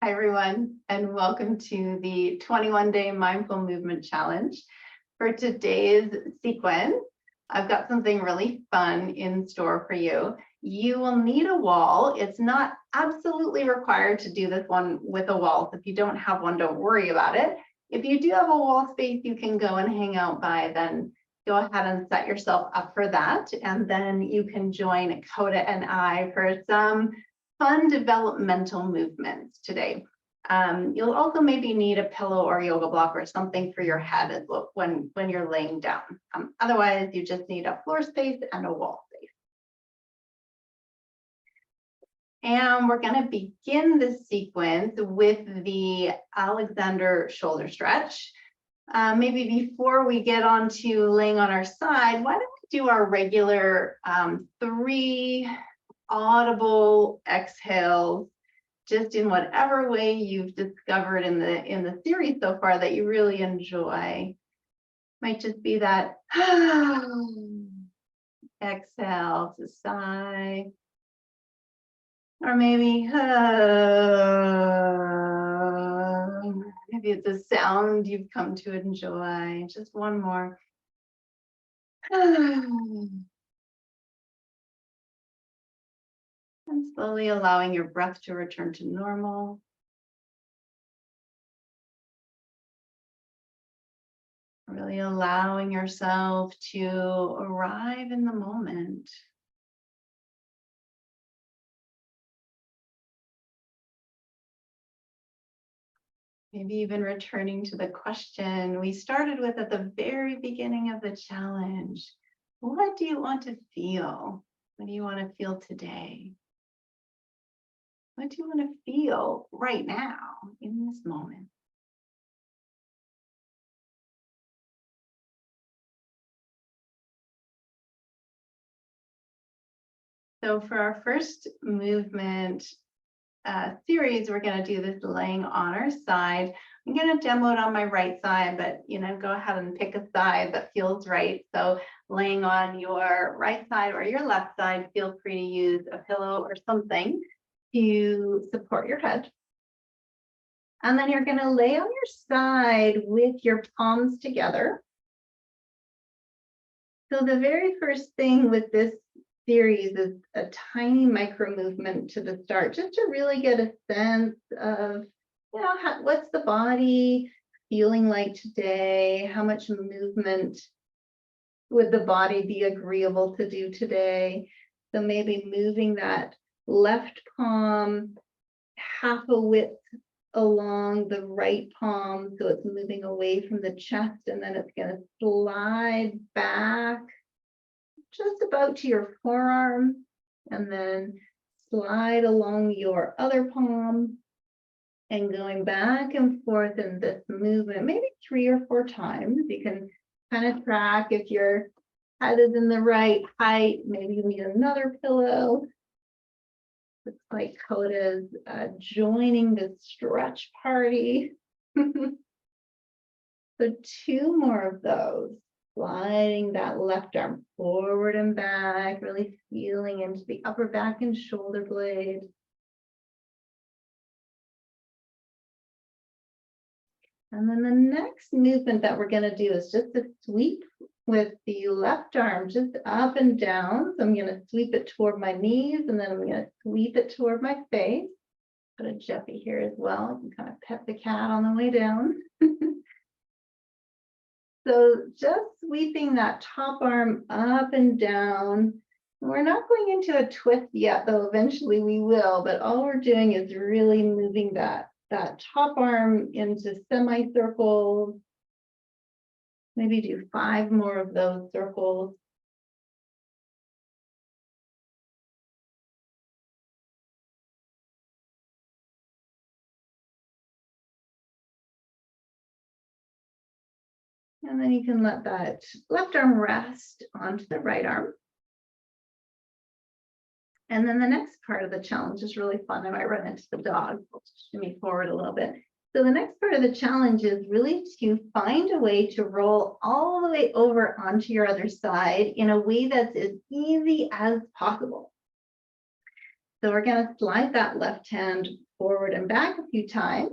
Hi, everyone, and welcome to the 21-day Mindful Movement Challenge. For today's sequence, I've got something really fun in store for you. You will need a wall. It's not absolutely required to do this one with a wall. So if you don't have one, don't worry about it. If you do have a wall space you can go and hang out by, then go ahead and set yourself up for that. And then you can join Coda and I for some fun developmental movements today. You'll also maybe need a pillow or yoga block or something for your head as well when you're laying down. Otherwise, you just need a floor space and a wall space. And we're going to begin this sequence with the Alexander shoulder stretch. Maybe before we get on to laying on our side, why don't we do our regular 3 audible exhales, just in whatever way you've discovered in the series so far that you really enjoy. Might just be that exhale to sigh, or maybe maybe it's a sound you've come to enjoy. Just one more. And slowly allowing your breath to return to normal. Really allowing yourself to arrive in the moment. Maybe even returning to the question we started with at the very beginning of the challenge. What do you want to feel? What do you want to feel today? What do you want to feel right now in this moment? So for our first movement series, we're going to do this laying on our side. I'm going to demo it on my right side, but go ahead and pick a side that feels right. So laying on your right side or your left side, feel free to use a pillow or something to support your head. And then you're going to lay on your side with your palms together. So the very first thing with this series is a tiny micro movement to the start, just to really get a sense of, what's the body feeling like today? How much movement would the body be agreeable to do today? So maybe moving that left palm half a width along the right palm, so it's moving away from the chest, and then it's going to slide back just about to your forearm, and then slide along your other palm, and going back and forth in this movement, maybe 3 or 4 times. You can kind of track if your head is in the right height. Maybe you need another pillow. Looks like Coda's joining the stretch party. So 2 more of those. Sliding that left arm forward and back, really feeling into the upper back and shoulder blade. And then the next movement that we're going to do is just a sweep with the left arm just up and down. So I'm going to sweep it toward my knees, and then I'm going to sweep it toward my face. Put a Jeffy here as well. I can kind of pet the cat on the way down. So just sweeping that top arm up and down. We're not going into a twist yet, though eventually we will, but all we're doing is really moving that top arm into semicircles. Maybe do 5 more of those circles. And then you can let that left arm rest onto the right arm. And then the next part of the challenge is really fun. I might run into the dog. Shimmy forward a little bit. So the next part of the challenge is really to find a way to roll all the way over onto your other side in a way that's as easy as possible. So we're going to slide that left hand forward and back a few times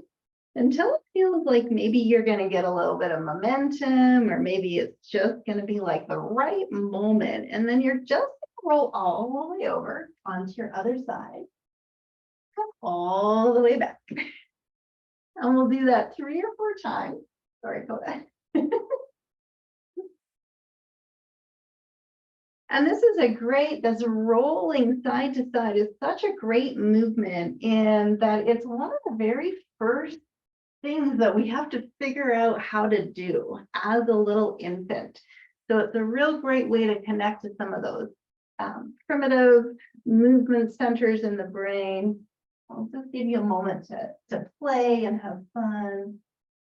until it feels like maybe you're going to get a little bit of momentum, or maybe it's just going to be like the right moment. And then you're just going to roll all the way over onto your other side, come all the way back. And we'll do that 3 or 4 times. Sorry, go ahead. And this rolling side to side is such a great movement in that it's one of the very first things that we have to figure out how to do as a little infant. So it's a real great way to connect to some of those primitive movement centers in the brain. I'll just give you a moment to play and have fun,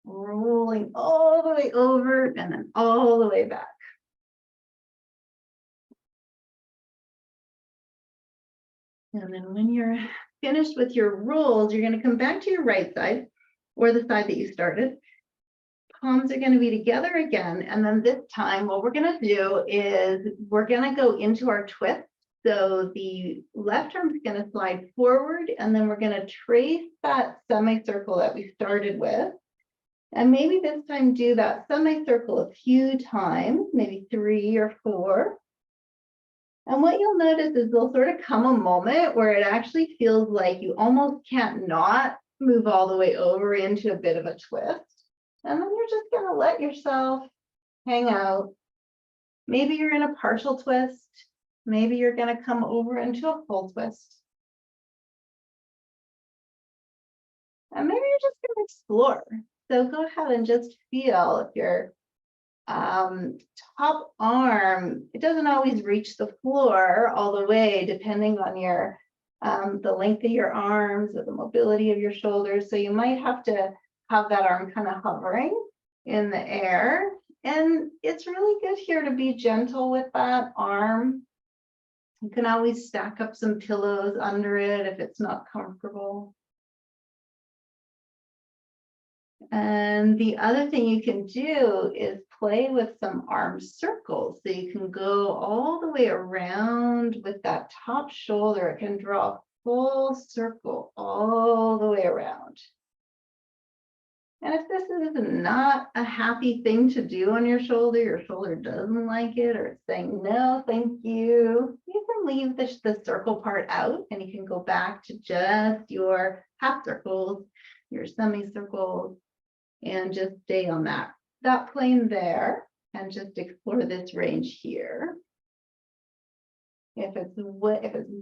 rolling all the way over and then all the way back. And then when you're finished with your rolls, you're going to come back to your right side, or the side that you started. Palms are going to be together again. And then this time, what we're going to do is we're going to go into our twist. So the left arm is going to slide forward, and then we're going to trace that semicircle that we started with. And maybe this time do that semicircle a few times, maybe 3 or 4. And what you'll notice is there'll sort of come a moment where it actually feels like you almost can't not move all the way over into a bit of a twist. And then you're just going to let yourself hang out. Maybe you're in a partial twist. Maybe you're going to come over into a full twist. And maybe you're just going to explore. So go ahead and just feel if your top arm, it doesn't always reach the floor all the way, depending on your the length of your arms or the mobility of your shoulders. So you might have to have that arm kind of hovering in the air. And it's really good here to be gentle with that arm. You can always stack up some pillows under it if it's not comfortable. And the other thing you can do is play with some arm circles. So you can go all the way around with that top shoulder. It can draw a full circle all the way around. And if this is not a happy thing to do on your shoulder doesn't like it, or it's saying, no, thank you, you can leave the circle part out, and you can go back to just your half circles, your semicircles, and just stay on that plane there and just explore this range here. If it's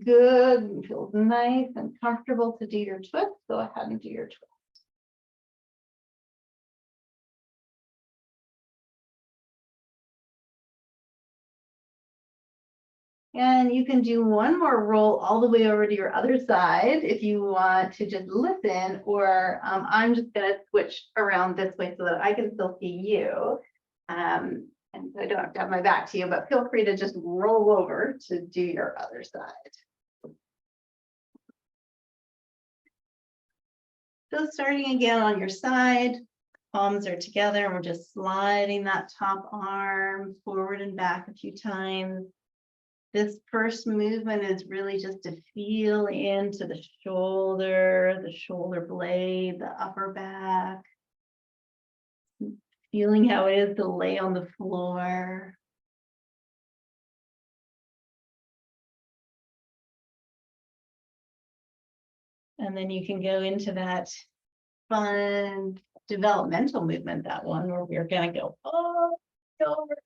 good and feels nice and comfortable to do your twist, go ahead and do your twist. And you can do one more roll all the way over to your other side if you want to just listen, or I'm just going to switch around this way so that I can still see you. And so I don't have to have my back to you, but feel free to just roll over to do your other side. So starting again on your side, palms are together, and we're just sliding that top arm forward and back a few times. This first movement is really just to feel into the shoulder blade, the upper back, feeling how it is to lay on the floor. And then you can go into that fun developmental movement, that one where we're going to go all over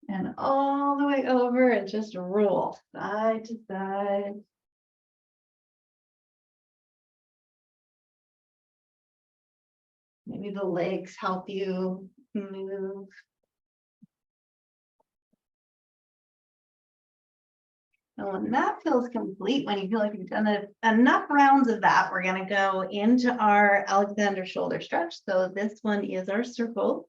and all the way over and just roll side to side. Maybe the legs help you move. And when that feels complete, when you feel like you've done enough rounds of that, we're going to go into our Alexander shoulder stretch. So this one is our circle,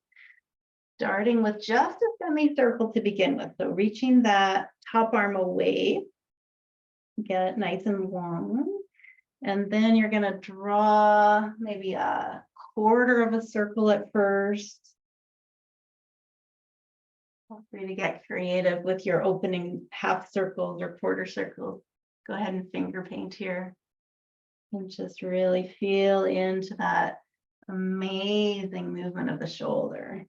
starting with just a semicircle to begin with. So reaching that top arm away, get it nice and long. And then you're going to draw maybe a quarter of a circle at first. Feel free to get creative with your opening half circles or quarter circles. go ahead and finger paint here and just really feel into that amazing movement of the shoulder.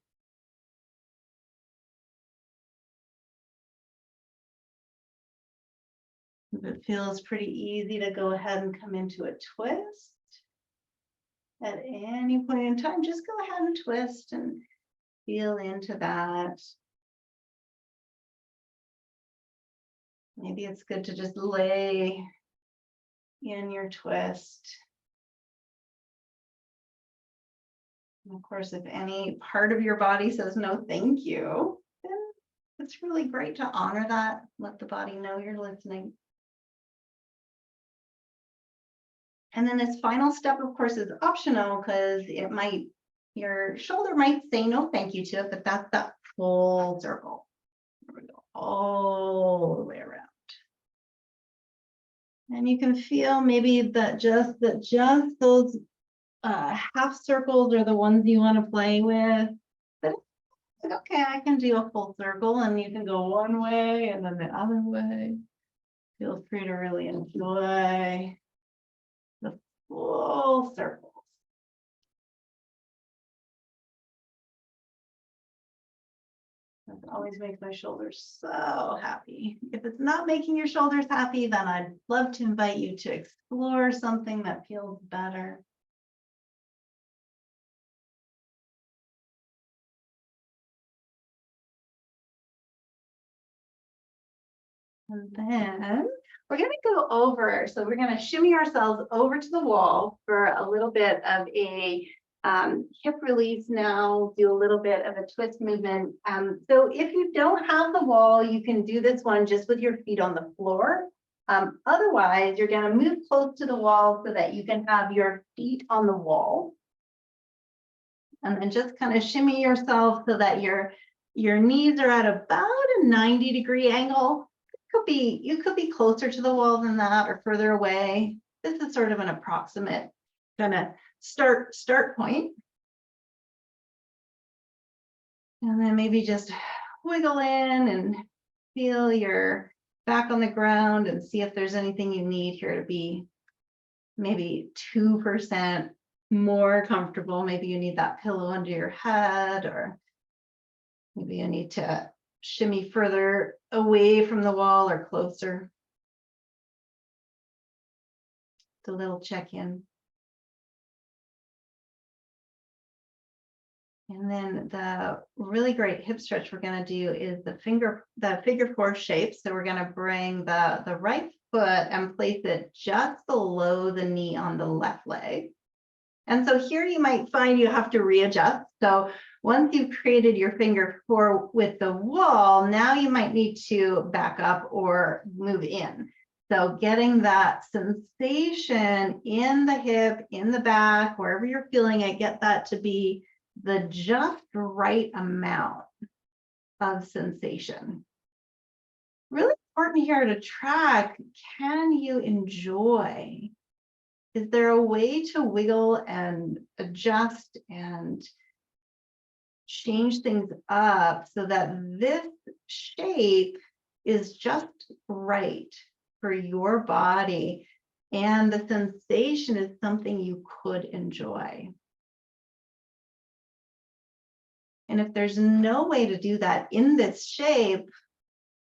If it feels pretty easy to go ahead and come into a twist at any point in time, just go ahead and twist and feel into that. Maybe it's good to just lay in your twist. And of course, if any part of your body says no, thank you, then it's really great to honor that. Let the body know you're listening. And then this final step, of course, is optional because your shoulder might say no thank you to it, but that's that full circle. There we go, all the way around. And you can feel maybe that just those half circles are the ones you want to play with. But okay, I can do a full circle, and you can go one way and then the other way. Feel free to really enjoy the full circles. That always makes my shoulders so happy. If it's not making your shoulders happy, then I'd love to invite you to explore something that feels better. And then we're going to go over, so we're going to shimmy ourselves over to the wall for a little bit of a hip release now, do a little bit of a twist movement. So if you don't have the wall, you can do this one just with your feet on the floor. Otherwise, you're going to move close to the wall so that you can have your feet on the wall. And then just kind of shimmy yourself so that your knees are at about a 90-degree angle. You could be closer to the wall than that or further away. This is sort of an approximate kind of start point. And then maybe just wiggle in and feel your back on the ground and see if there's anything you need here to be maybe 2% more comfortable. Maybe you need that pillow under your head, or maybe you need to shimmy further away from the wall or closer. It's a little check-in. And then the really great hip stretch we're going to do is the figure four shape. So we're going to bring the right foot and place it just below the knee on the left leg. And so here you might find you have to readjust. So once you've created your finger four with the wall, now you might need to back up or move in. So getting that sensation in the hip, in the back, wherever you're feeling it, get that to be the just right amount of sensation. Really important here to track, can you enjoy? Is there a way to wiggle and adjust and change things up so that this shape is just right for your body and the sensation is something you could enjoy? And if there's no way to do that in this shape,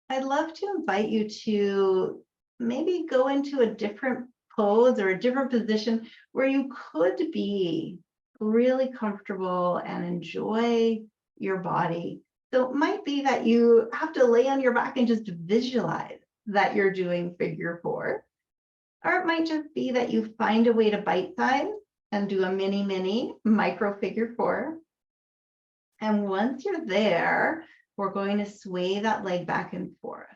I'd love to invite you to maybe go into a different pose or a different position where you could be really comfortable and enjoy your body. So it might be that you have to lay on your back and just visualize that you're doing figure four. Or it might just be that you find a way to bite size and do a mini micro figure four. And once you're there, we're going to sway that leg back and forth.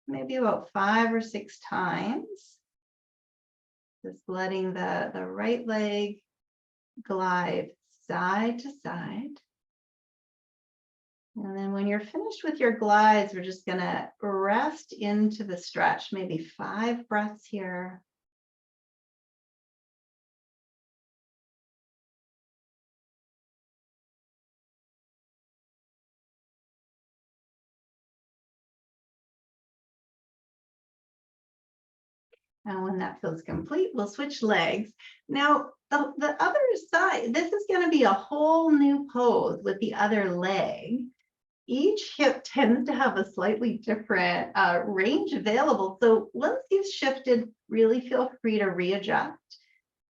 Maybe about 5 or 6 times. Just letting the right leg glide side to side. And then when you're finished with your glides, we're just going to rest into the stretch, maybe 5 breaths here. And when that feels complete, we'll switch legs. Now, the other side, this is going to be a whole new pose with the other leg. Each hip tends to have a slightly different range available. So once you've shifted, really feel free to readjust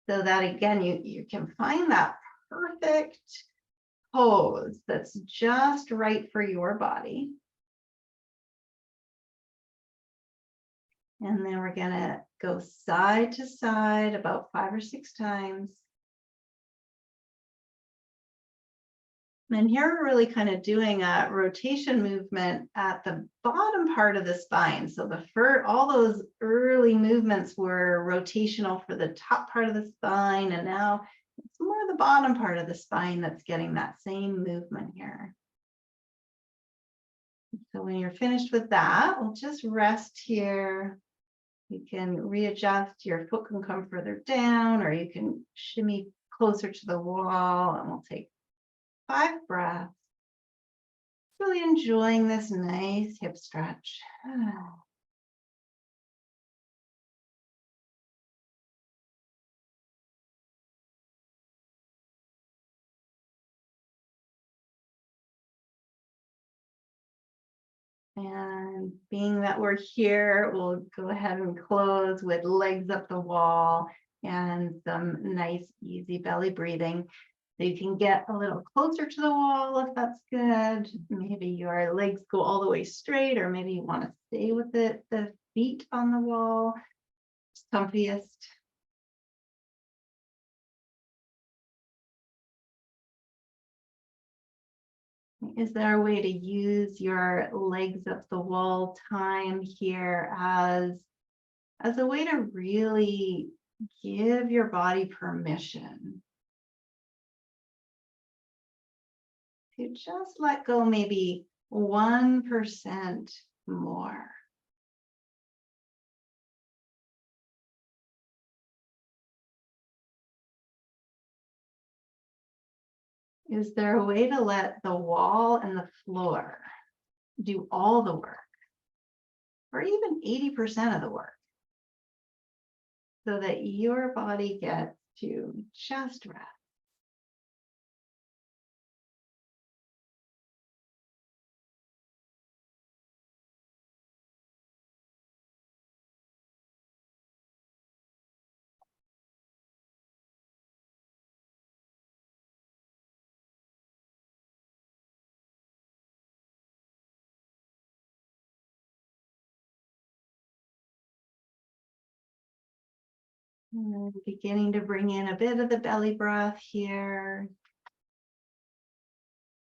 so that, again, you can find that perfect pose that's just right for your body. And then we're going to go side to side about 5 or 6 times. And here we're really kind of doing a rotation movement at the bottom part of the spine. So all those early movements were rotational for the top part of the spine, and now it's more the bottom part of the spine that's getting that same movement here. So when you're finished with that, we'll just rest here. You can readjust, your foot can come further down, or you can shimmy closer to the wall, and we'll take 5 breaths. Really enjoying this nice hip stretch. And being that we're here, we'll go ahead and close with legs up the wall and some nice, easy belly breathing. So you can get a little closer to the wall if that's good. Maybe your legs go all the way straight, or maybe you want to stay with the feet on the wall. It's comfiest. Is there a way to use your legs up the wall time here as a way to really give your body permission to just let go maybe 1% more? Is there a way to let the wall and the floor do all the work, or even 80% of the work, so that your body gets to just rest? And beginning to bring in a bit of the belly breath here.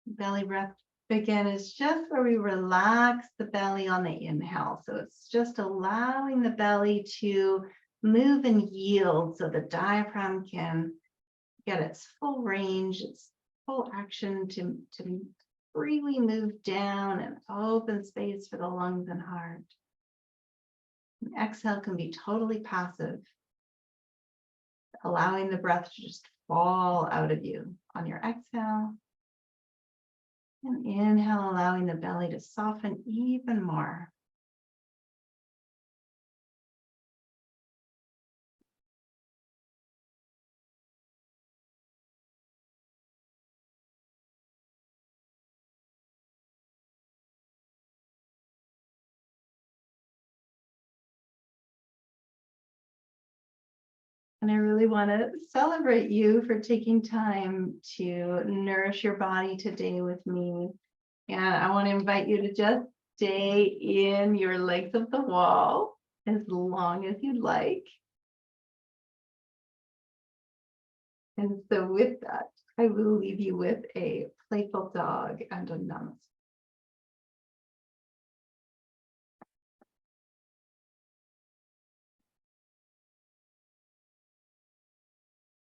Belly breath, again, is just where we relax the belly on the inhale. So it's just allowing the belly to move and yield so the diaphragm can get its full range, its full action to freely move down and open space for the lungs and heart. And exhale can be totally passive, allowing the breath to just fall out of you on your exhale. And inhale, allowing the belly to soften even more. And I really want to celebrate you for taking time to nourish your body today with me. And I want to invite you to just stay in your legs of the wall as long as you'd like. And so with that, I will leave you with a playful dog and a namaste.